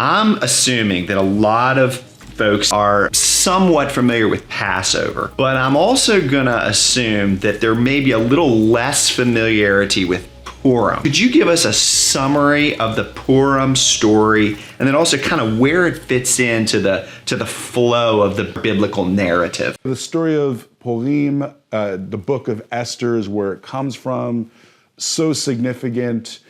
I'm assuming that a lot of folks are somewhat familiar with Passover, but I'm also going to assume that there may be a little less familiarity with Purim. Could you give us a summary of the Purim story and then also kind of where it fits into the flow of the biblical narrative? The story of Purim, the Book of Esther, is where it comes from. So significant.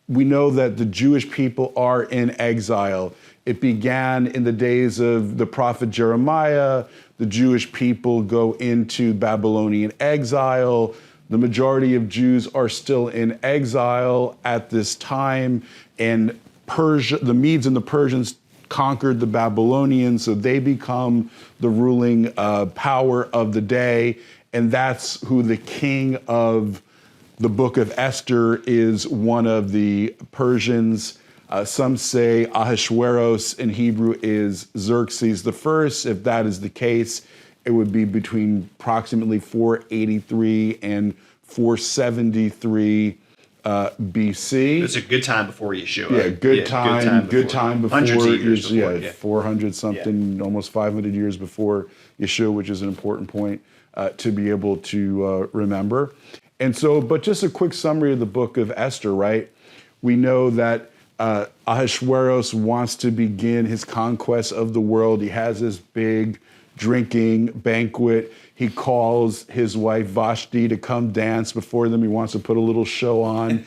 We know that the Jewish people are in exile. It began in the days of the prophet Jeremiah. The Jewish people go into Babylonian exile. The majority of Jews are still in exile at this time. And Persia, the Medes and the Persians conquered the Babylonians, so they become the ruling power of the day. And that's who the king of the Book of Esther is, one of the Persians. Some say Ahasuerus in Hebrew is Xerxes the First. If that is the case, it would be between approximately 483 and 473 BC. It's a good time before Yeshua. Yeah, good time before hundreds of years before, yeah, 400 something, almost 500 years before Yeshua, which is an important point to be able to remember. And so, but just a quick summary of the Book of Esther, right? We know that Ahasuerus wants to begin his conquest of the world. He has this big drinking banquet. He calls his wife Vashti to come dance before them. He wants to put a little show on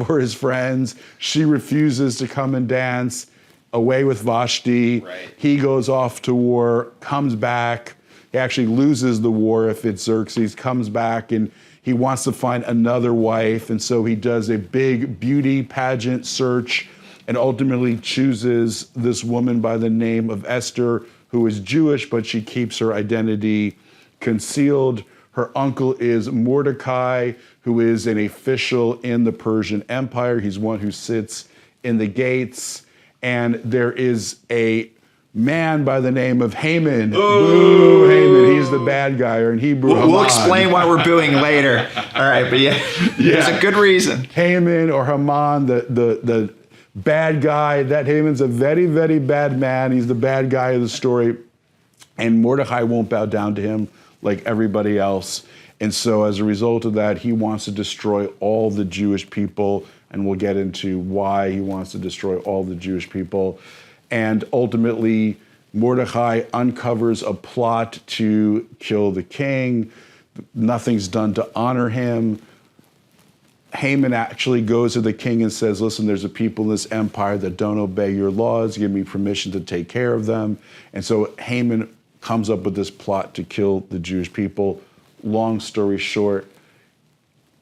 for his friends. She refuses to come and dance. Away with Vashti. Right. He goes off to war, comes back. He actually loses the war if it's Xerxes, comes back, and he wants to find another wife. And so he does a big beauty pageant search and ultimately chooses this woman by the name of Esther, who is Jewish, but she keeps her identity concealed. Her uncle is Mordecai, who is an official in the Persian Empire. He's one who sits in the gates. And there is a man by the name of Haman. Boo, Haman. He's the bad guy, or in Hebrew, We'll explain why we're booing later. All right, but yeah, there's a good reason. Haman or Haman, the bad guy. That Haman's a very, very bad man. He's the bad guy of the story. And Mordecai won't bow down to him like everybody else. And so as a result of that, he wants to destroy all the Jewish people. And we'll get into why he wants to destroy all the Jewish people. And ultimately, Mordecai uncovers a plot to kill the king. Nothing's done to honor him. Haman actually goes to the king and says, listen, there's a people in this empire that don't obey your laws. Give me permission to take care of them. And so Haman comes up with this plot to kill the Jewish people. Long story short,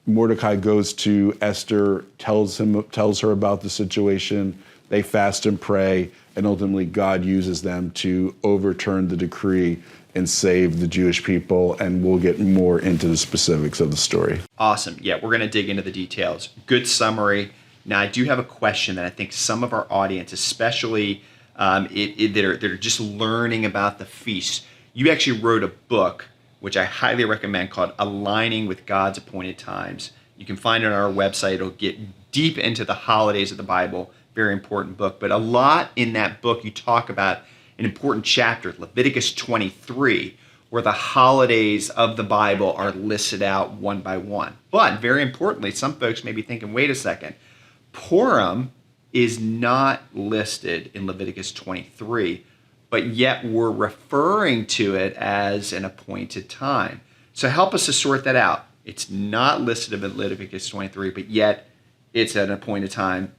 Mordecai goes to Esther, tells her about the situation. They fast and pray, and ultimately God uses them to overturn the decree and save the Jewish people, and we'll get more into the specifics of the story. Awesome. Yeah, we're going to dig into the details. Good summary. Now, I do have a question that I think some of our audience, especially that are just learning about the feast. You actually wrote a book, which I highly recommend, called Aligning with God's Appointed Times. You can find it on our website. It'll get deep into the holidays of the Bible. Very important book. But a lot in that book, you talk about an important chapter, Leviticus 23, where the holidays of the Bible are listed out one by one. But very importantly, some folks may be thinking, wait a second, Purim is not listed in Leviticus 23, but yet we're referring to it as an appointed time. So help us to sort that out. It's not listed in Leviticus 23, but yet it's at an appointed time.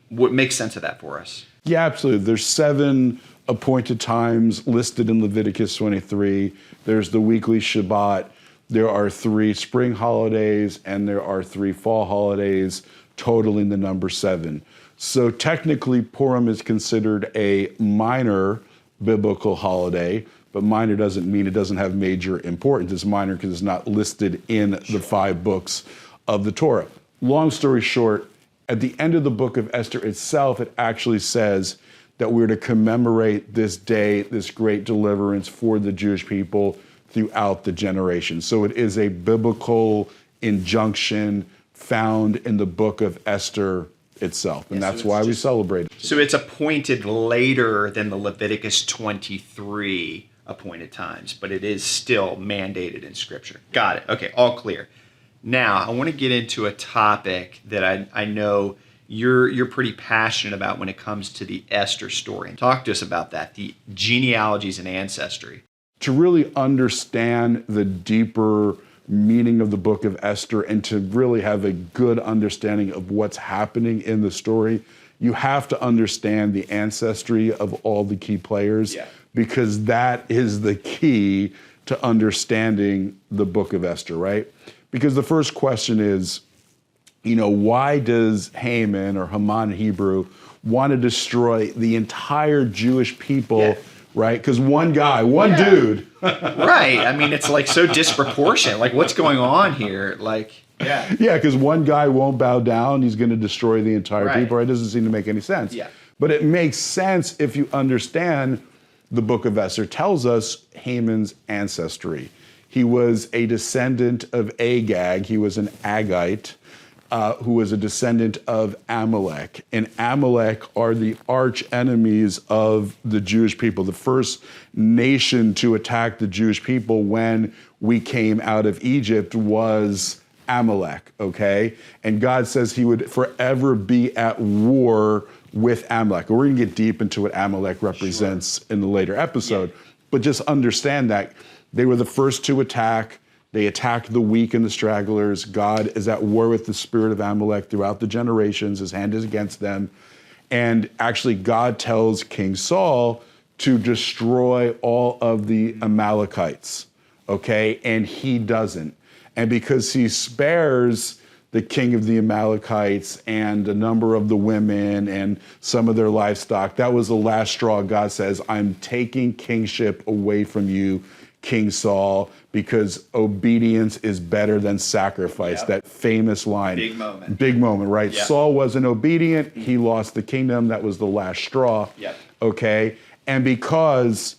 What makes sense of that for us? Yeah, absolutely. There's 7 appointed times listed in Leviticus 23. There's the weekly Shabbat. There are 3 spring holidays, and there are 3 fall holidays, totaling the number 7. So technically, Purim is considered a minor biblical holiday, but minor doesn't mean it doesn't have major importance. It's minor because it's not listed in the 5 books of the Torah. Long story short, at the end of the Book of Esther itself, it actually says that we're to commemorate this day, this great deliverance for the Jewish people throughout the generations. So it is a biblical injunction found in the Book of Esther itself. And Yeah, so that's it's why we just- celebrate it. So it's appointed later than the Leviticus 23 appointed times, but it is still mandated in Scripture. Got it. Okay, all clear. Now, I want to get into a topic that I know you're pretty passionate about when it comes to the Esther story. Talk to us about that, the genealogies and ancestry. To really understand the deeper meaning of the book of Esther and to really have a good understanding of what's happening in the story, you have to understand the ancestry of all the key players, because that is the key to understanding the book of Esther, right? Because the first question is, why does Haman, or Haman in Hebrew, want to destroy the entire Jewish people, right? Because one guy, one dude. Right. I mean, it's like so disproportionate. Like, what's going on here? Like, Yeah, because one guy won't bow down. He's going to destroy the entire people. It doesn't seem to make any sense. Yeah. But it makes sense if you understand the book of Esther tells us Haman's ancestry. He was a descendant of Agag. He was an Agite who was a descendant of Amalek. And Amalek are the arch enemies of the Jewish people, the first nation to attack the Jewish people when we came out of Egypt was Amalek, okay? And God says he would forever be at war with Amalek. We're going to get deep into what Amalek represents in the later episode, but just understand that they were the first to attack. They attacked the weak and the stragglers. God is at war with the spirit of Amalek throughout the generations. His hand is against them. And actually, God tells King Saul to destroy all of the Amalekites, okay? And he doesn't. And because he spares the king of the Amalekites and a number of the women and some of their livestock, that was the last straw. God says, I'm taking kingship away from you, King Saul, because obedience is better than sacrifice. That famous line. Big moment. Big moment, right? Saul wasn't obedient. He lost the kingdom. That was the last straw. Okay? And because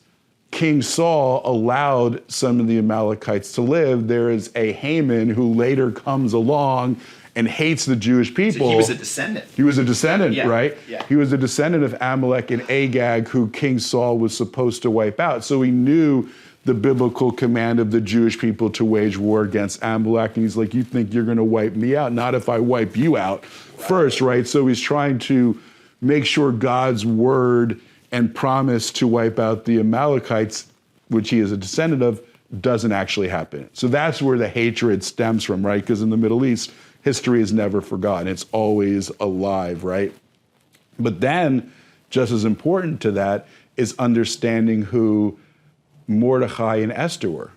King Saul allowed some of the Amalekites to live, there is a Haman who later comes along and hates the Jewish people. So he was a descendant. He was a descendant, right? Yeah. He was a descendant of Amalek and Agag, who King Saul was supposed to wipe out. So he knew the biblical command of the Jewish people to wage war against Amalek. And he's like, you think you're going to wipe me out? Not if I wipe you out first, right? So he's trying to make sure God's word and promise to wipe out the Amalekites, which he is a descendant of, doesn't actually happen. So that's where the hatred stems from, right? Because in the Middle East, history is never forgotten. It's always alive, right? But then, just as important to that, is understanding who Mordecai and Esther were.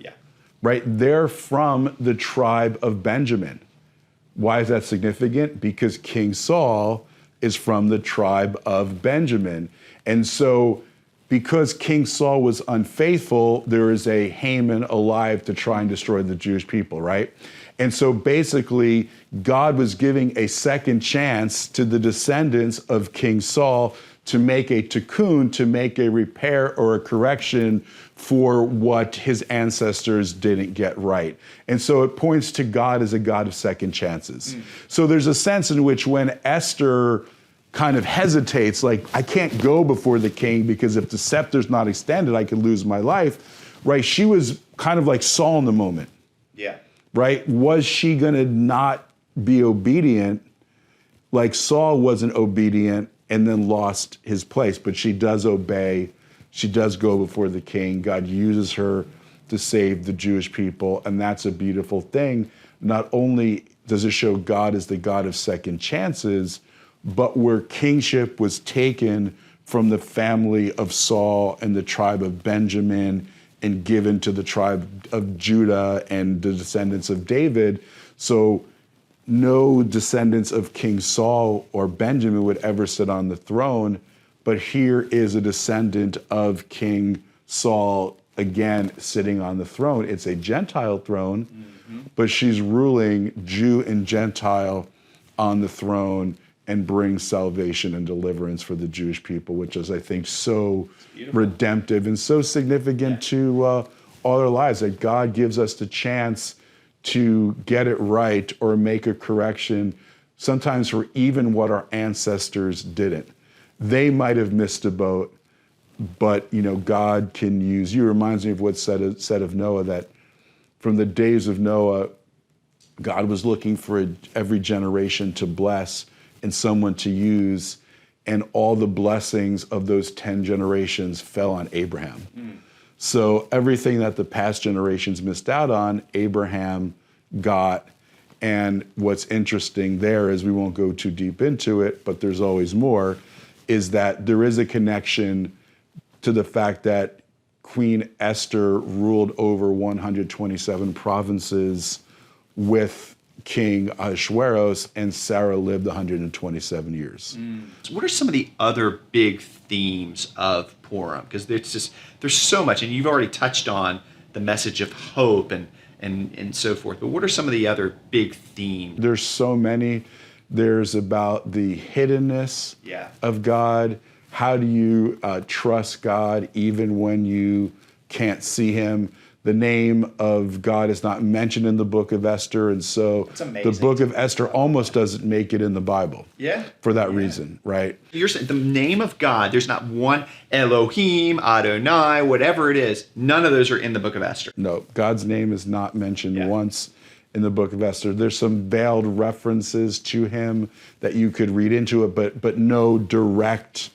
Right? They're from the tribe of Benjamin. Why is that significant? Because King Saul is from the tribe of Benjamin. And so, because King Saul was unfaithful, there is a Haman alive to try and destroy the Jewish people, right? And so basically, God was giving a second chance to the descendants of King Saul to make a tikkun, to make a repair or a correction for what his ancestors didn't get right. And so it points to God as a God of second chances. So there's a sense in which when Esther kind of hesitates, like, I can't go before the king because if the scepter's not extended, I could lose my life, right? She was kind of like Saul in the moment. Right? Was she going to not be obedient like Saul wasn't obedient and then lost his place? But she does obey. She does go before the king. God uses her to save the Jewish people. And that's a beautiful thing. Not only does it show God is the God of second chances, but where kingship was taken from the family of Saul and the tribe of Benjamin and given to the tribe of Judah and the descendants of David. So no descendants of King Saul or Benjamin would ever sit on the throne, but here is a descendant of King Saul, again, sitting on the throne. It's a Gentile throne, but she's ruling Jew and Gentile on the throne and brings salvation and deliverance for the Jewish people, which is, I think, so redemptive and so significant to all our lives, that God gives us the chance to get it right or make a correction sometimes for even what our ancestors didn't. They might have missed a boat, but God can use you. It reminds me of what's said of Noah, that from the days of Noah, God was looking for every generation to bless and someone to use, and all the blessings of those 10 generations fell on Abraham. So everything that the past generations missed out on, Abraham got. And what's interesting there is, we won't go too deep into it, but there's always more, is that there is a connection to the fact that Queen Esther ruled over 127 provinces with King Ahasuerus, and Sarah lived 127 years. So what are some of the other big themes of Purim? Because there's so much, and you've already touched on the message of hope and so forth. But what are some of the other big themes? There's so many. There's about the hiddenness of God. How do you trust God even when you can't see him? The name of God is not mentioned in the Book of Esther, and so the Book of Esther almost doesn't make it in the Bible. For that reason, right? You're saying the name of God, there's not one Elohim, Adonai, whatever it is. None of those are in the Book of Esther. No, God's name is not mentioned once in the Book of Esther. There's some veiled references to him that you could read into it, but no direct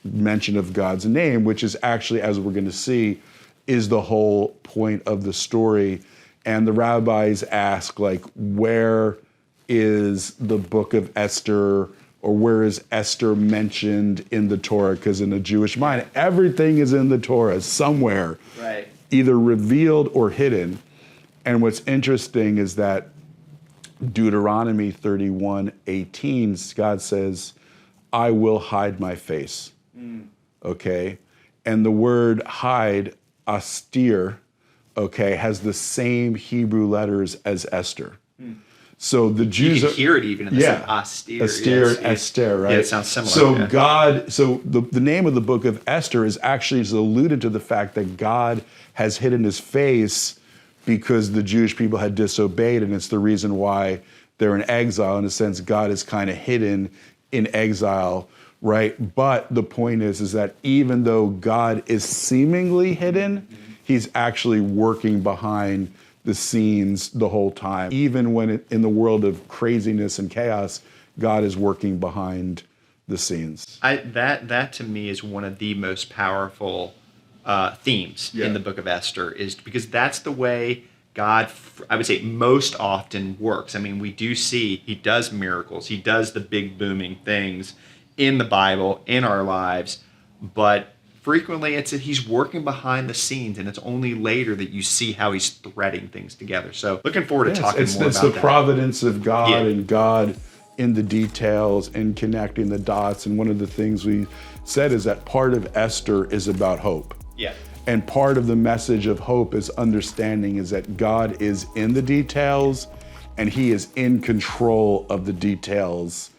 mention of God's name, which is actually, as we're going to see, is the whole point of the story. And the rabbis ask, where is the Book of Esther, or where is Esther mentioned in the Torah? Because in the Jewish mind, everything is in the Torah somewhere, either revealed or hidden. And what's interesting is that Deuteronomy 31:18, God says, I will hide my face. Okay? And the word hide, astir, has the same Hebrew letters as Esther. So the Jews... You can hear it even in the same astir. Astir, Esther, right? Yeah, it sounds similar. So the name of the Book of Esther is actually alluded to the fact that God has hidden his face because the Jewish people had disobeyed, and it's the reason why they're in exile. In a sense, God is kind of hidden in exile, right? But the point is that even though God is seemingly hidden, he's actually working behind the scenes the whole time. Even when in the world of craziness and chaos, God is working behind the scenes. That to me is one of the most powerful themes in the Book of Esther, is because that's the way God, I would say, most often works. I mean, we do see he does miracles. He does the big booming things in the Bible, in our lives, but frequently he's working behind the scenes, and it's only later that you see how he's threading things together. So looking forward to talking more about that. It's the providence of God and God in the details and connecting the dots. And one of the things we said is that part of Esther is about hope. And part of the message of hope is understanding is that God is in the details, and he is in control of the details